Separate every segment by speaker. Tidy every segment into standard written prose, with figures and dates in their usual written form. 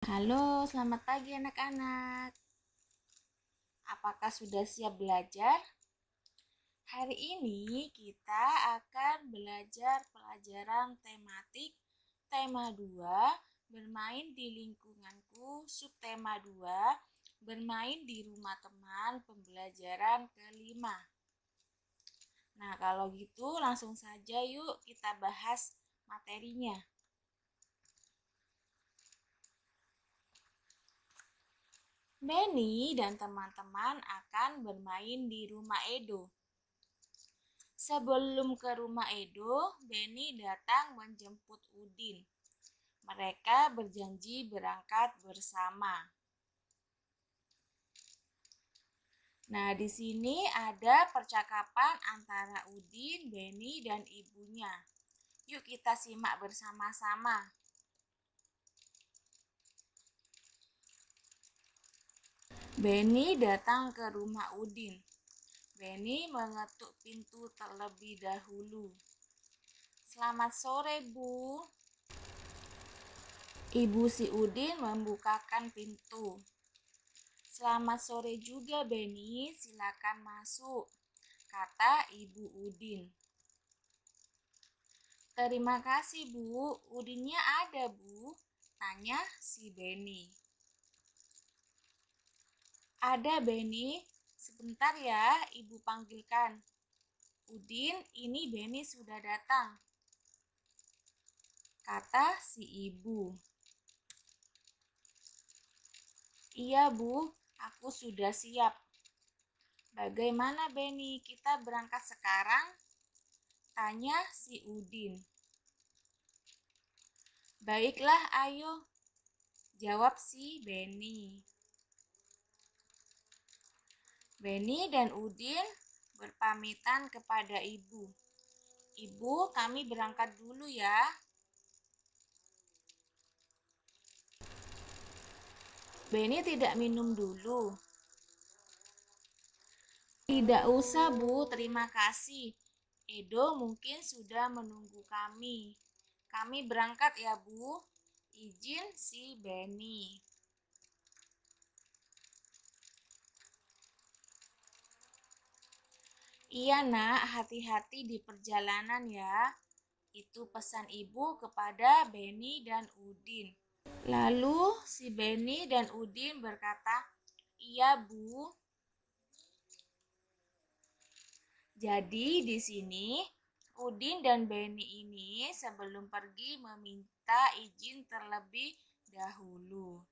Speaker 1: Halo, selamat pagi anak-anak. Apakah sudah siap belajar? Hari ini kita akan belajar pelajaran tematik tema 2, bermain di lingkunganku, subtema 2, bermain di rumah teman, pembelajaran kelima. Nah, kalau gitu langsung saja yuk kita bahas materinya. Benny dan teman-teman akan bermain di rumah Edo. Sebelum ke rumah Edo, Benny datang menjemput Udin. Mereka berjanji berangkat bersama. Nah, di sini ada percakapan antara Udin, Benny, dan ibunya. Yuk kita simak bersama-sama. Benny datang ke rumah Udin. Benny mengetuk pintu terlebih dahulu. Selamat sore, Bu. Ibu si Udin membukakan pintu. Selamat sore juga, Benny. Silakan masuk, kata Ibu Udin. Terima kasih, Bu. Udinnya ada, Bu, tanya si Benny. Ada, Benny. Sebentar ya, Ibu panggilkan. Udin, ini Benny sudah datang, kata si ibu. Iya, Bu, aku sudah siap. Bagaimana, Benny? Kita berangkat sekarang? Tanya si Udin. Baiklah, ayo, jawab si Benny. Benny dan Udin berpamitan kepada ibu. Ibu, kami berangkat dulu ya. Benny tidak minum dulu. Tidak usah, Bu, terima kasih. Edo mungkin sudah menunggu kami. Kami berangkat ya, Bu. Izin si Benny. Iya, Nak, hati-hati di perjalanan ya. Itu pesan ibu kepada Benny dan Udin. Lalu si Benny dan Udin berkata, "Iya, Bu." Jadi di sini Udin dan Benny ini sebelum pergi meminta izin terlebih dahulu.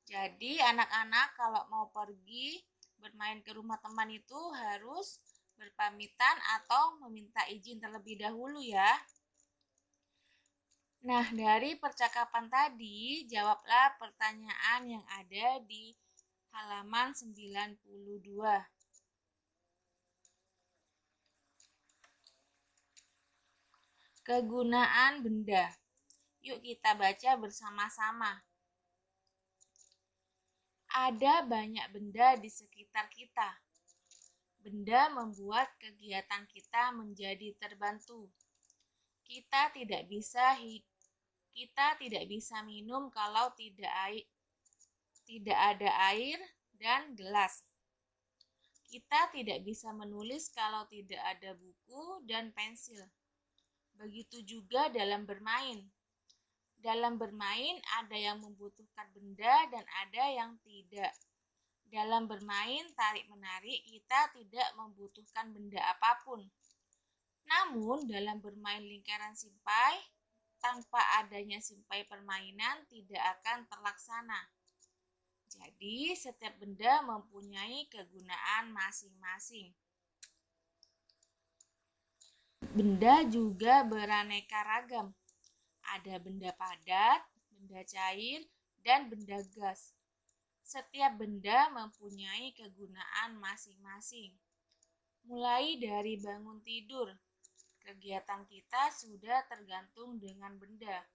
Speaker 1: Jadi anak-anak kalau mau pergi bermain ke rumah teman itu harus berpamitan atau meminta izin terlebih dahulu ya. Nah, dari percakapan tadi, jawablah pertanyaan yang ada di halaman 92. Kegunaan benda. Yuk kita baca bersama-sama. Ada banyak benda di sekitar kita. Benda membuat kegiatan kita menjadi terbantu. Kita tidak bisa minum kalau tidak ada air dan gelas. Kita tidak bisa menulis kalau tidak ada buku dan pensil. Begitu juga dalam bermain. Dalam bermain ada yang membutuhkan benda dan ada yang tidak. Dalam bermain tarik-menarik kita tidak membutuhkan benda apapun. Namun dalam bermain lingkaran simpai, tanpa adanya simpai permainan tidak akan terlaksana. Jadi setiap benda mempunyai kegunaan masing-masing. Benda juga beraneka ragam. Ada benda padat, benda cair, dan benda gas. Setiap benda mempunyai kegunaan masing-masing. Mulai dari bangun tidur, kegiatan kita sudah tergantung dengan benda.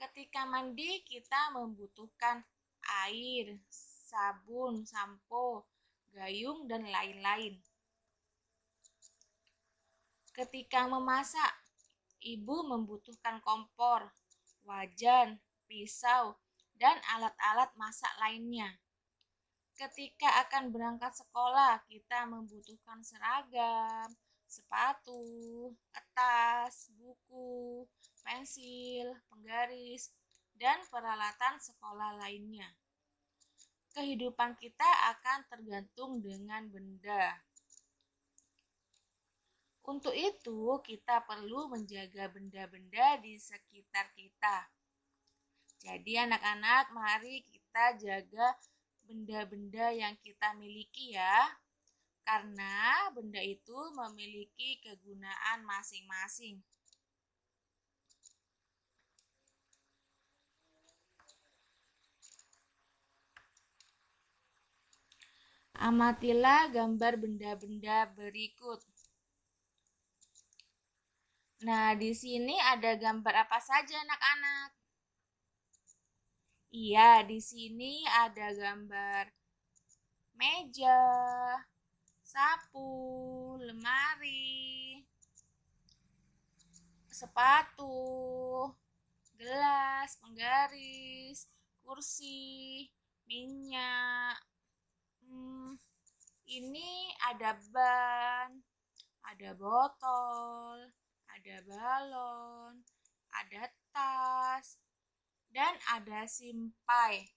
Speaker 1: Ketika mandi, kita membutuhkan air, sabun, sampo, gayung, dan lain-lain. Ketika memasak, ibu membutuhkan kompor, wajan, pisau, dan alat-alat masak lainnya. Ketika akan berangkat sekolah, kita membutuhkan seragam, sepatu, tas, buku, pensil, penggaris, dan peralatan sekolah lainnya. Kehidupan kita akan tergantung dengan benda. Untuk itu, kita perlu menjaga benda-benda di sekitar kita. Jadi anak-anak, mari kita jaga benda-benda yang kita miliki ya. Karena benda itu memiliki kegunaan masing-masing. Amatilah gambar benda-benda berikut. Nah, di sini ada gambar apa saja anak-anak? Iya, di sini ada gambar meja, sapu, lemari, sepatu, gelas, penggaris, kursi, minyak. Ini ada ban, ada botol, ada balon, ada tas, dan ada simpai.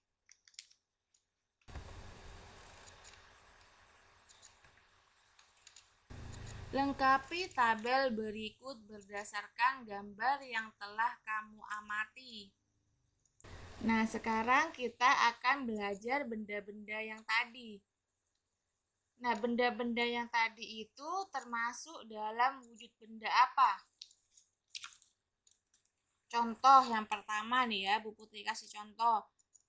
Speaker 1: Lengkapi tabel berikut berdasarkan gambar yang telah kamu amati. Nah, sekarang kita akan belajar benda-benda yang tadi. Nah, benda-benda yang tadi itu termasuk dalam wujud benda apa? Contoh yang pertama nih ya, Bu Putri kasih contoh.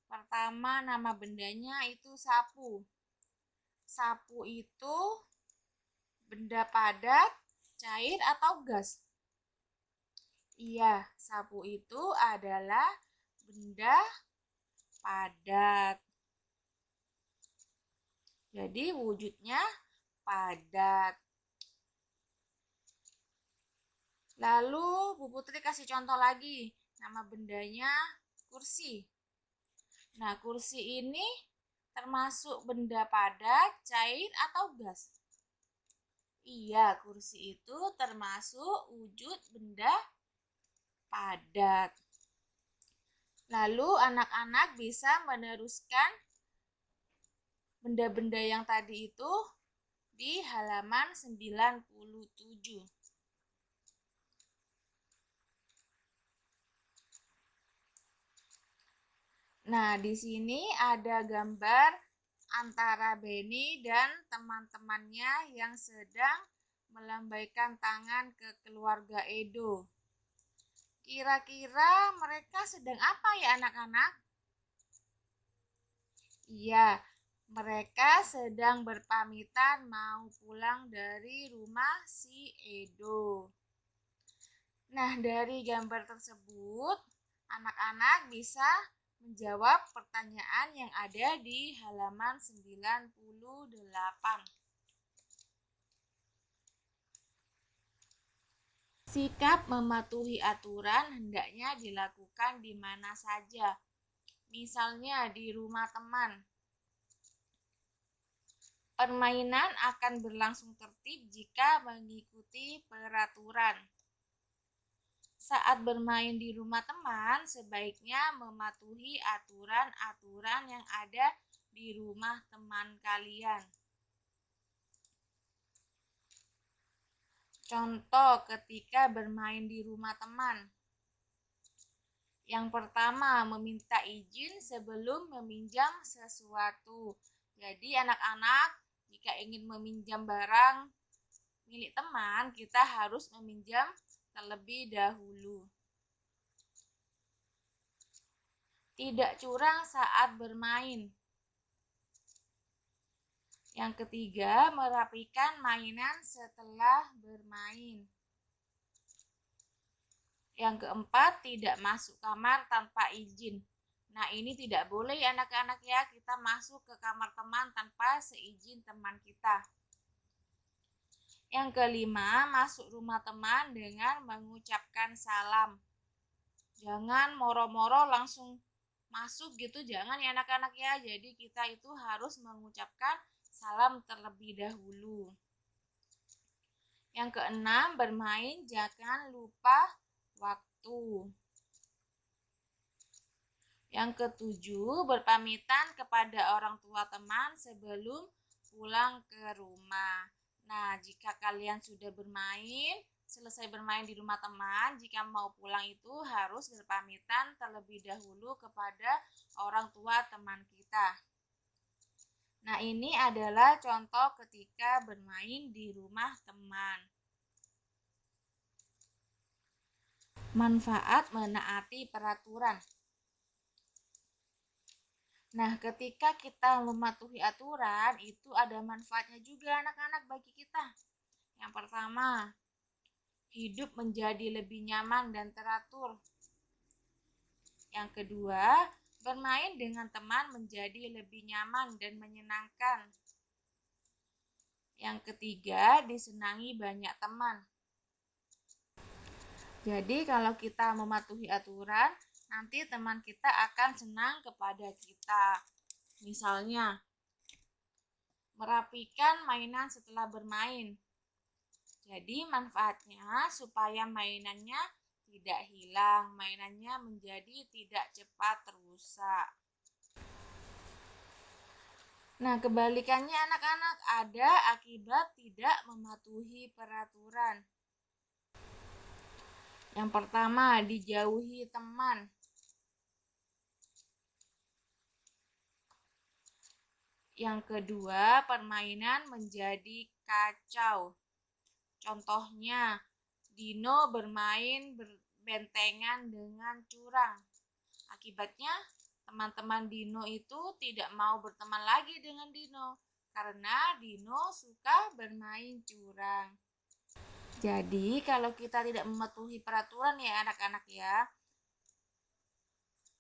Speaker 1: Pertama, nama bendanya itu sapu. Sapu itu benda padat, cair, atau gas? Iya, sapu itu adalah benda padat. Jadi wujudnya padat. Lalu Bu Putri kasih contoh lagi. Nama bendanya kursi. Nah, kursi ini termasuk benda padat, cair, atau gas? Iya, kursi itu termasuk wujud benda padat. Lalu anak-anak bisa meneruskan benda-benda yang tadi itu di halaman 97. Nah, di sini ada gambar antara Benny dan teman-temannya yang sedang melambaikan tangan ke keluarga Edo. Kira-kira mereka sedang apa ya anak-anak? Iya, mereka sedang berpamitan mau pulang dari rumah si Edo. Nah, dari gambar tersebut, anak-anak bisa menjawab pertanyaan yang ada di halaman 98. Sikap mematuhi aturan hendaknya dilakukan di mana saja. Misalnya di rumah teman. Permainan akan berlangsung tertib jika mengikuti peraturan. Saat bermain di rumah teman, sebaiknya mematuhi aturan-aturan yang ada di rumah teman kalian. Contoh ketika bermain di rumah teman. Yang pertama, meminta izin sebelum meminjam sesuatu. Jadi anak-anak, jika ingin meminjam barang milik teman, kita harus meminjam terlebih dahulu. Tidak curang saat bermain. Yang ketiga, merapikan mainan setelah bermain. Yang keempat, tidak masuk kamar tanpa izin. Nah, ini tidak boleh ya anak-anak ya, kita masuk ke kamar teman tanpa seizin teman kita. Yang kelima, masuk rumah teman dengan mengucapkan salam. Jangan moro-moro langsung masuk gitu, jangan ya anak-anak ya. Jadi kita itu harus mengucapkan salam terlebih dahulu. Yang keenam, bermain jangan lupa waktu. Yang ketujuh, berpamitan kepada orang tua teman sebelum pulang ke rumah. Nah, jika kalian sudah selesai bermain di rumah teman, jika mau pulang itu harus berpamitan terlebih dahulu kepada orang tua teman kita. Nah, ini adalah contoh ketika bermain di rumah teman. Manfaat menaati peraturan. Nah, ketika kita mematuhi aturan, itu ada manfaatnya juga anak-anak bagi kita. Yang pertama, hidup menjadi lebih nyaman dan teratur. Yang kedua, bermain dengan teman menjadi lebih nyaman dan menyenangkan. Yang ketiga, disenangi banyak teman. Jadi, kalau kita mematuhi aturan, nanti teman kita akan senang kepada kita. Misalnya, merapikan mainan setelah bermain. Jadi manfaatnya supaya mainannya tidak hilang, mainannya menjadi tidak cepat rusak. Nah, kebalikannya anak-anak, ada akibat tidak mematuhi peraturan. Yang pertama, dijauhi teman. Yang kedua, permainan menjadi kacau. Contohnya, Dino bermain berbentengan dengan curang. Akibatnya, teman-teman Dino itu tidak mau berteman lagi dengan Dino karena Dino suka bermain curang. Jadi, kalau kita tidak mematuhi peraturan ya anak-anak ya,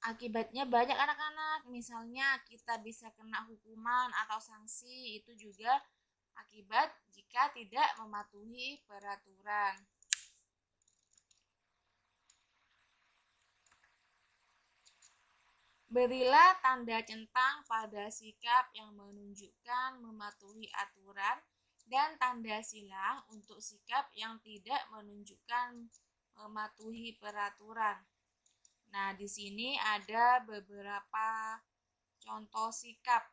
Speaker 1: akibatnya banyak anak-anak. Misalnya kita bisa kena hukuman atau sanksi, itu juga akibat jika tidak mematuhi peraturan. Berilah tanda centang pada sikap yang menunjukkan mematuhi aturan dan tanda silang untuk sikap yang tidak menunjukkan mematuhi peraturan. Nah, di sini ada beberapa contoh sikap.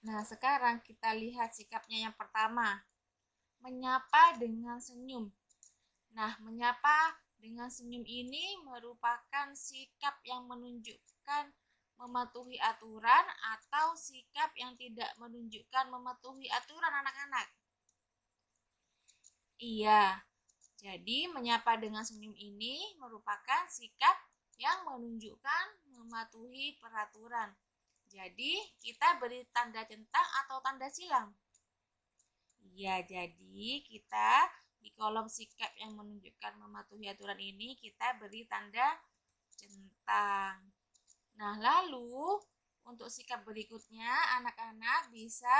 Speaker 1: Nah, sekarang kita lihat sikapnya yang pertama. Menyapa dengan senyum. Nah, menyapa dengan senyum ini merupakan sikap yang menunjukkan mematuhi aturan atau sikap yang tidak menunjukkan mematuhi aturan anak-anak. Iya, jadi menyapa dengan senyum ini merupakan sikap yang menunjukkan mematuhi peraturan. Jadi kita beri tanda centang atau tanda silang. Iya, jadi kita di kolom sikap yang menunjukkan mematuhi aturan ini kita beri tanda centang. Nah, lalu untuk sikap berikutnya anak-anak bisa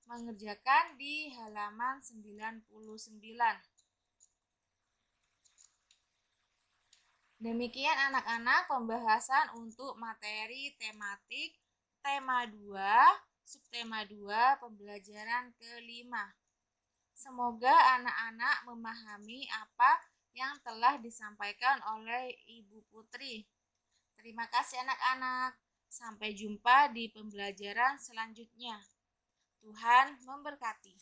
Speaker 1: mengerjakan di halaman 99. Demikian anak-anak pembahasan untuk materi tematik tema 2, subtema 2, pembelajaran kelima. Semoga anak-anak memahami apa yang telah disampaikan oleh Ibu Putri. Terima kasih anak-anak. Sampai jumpa di pembelajaran selanjutnya. Tuhan memberkati.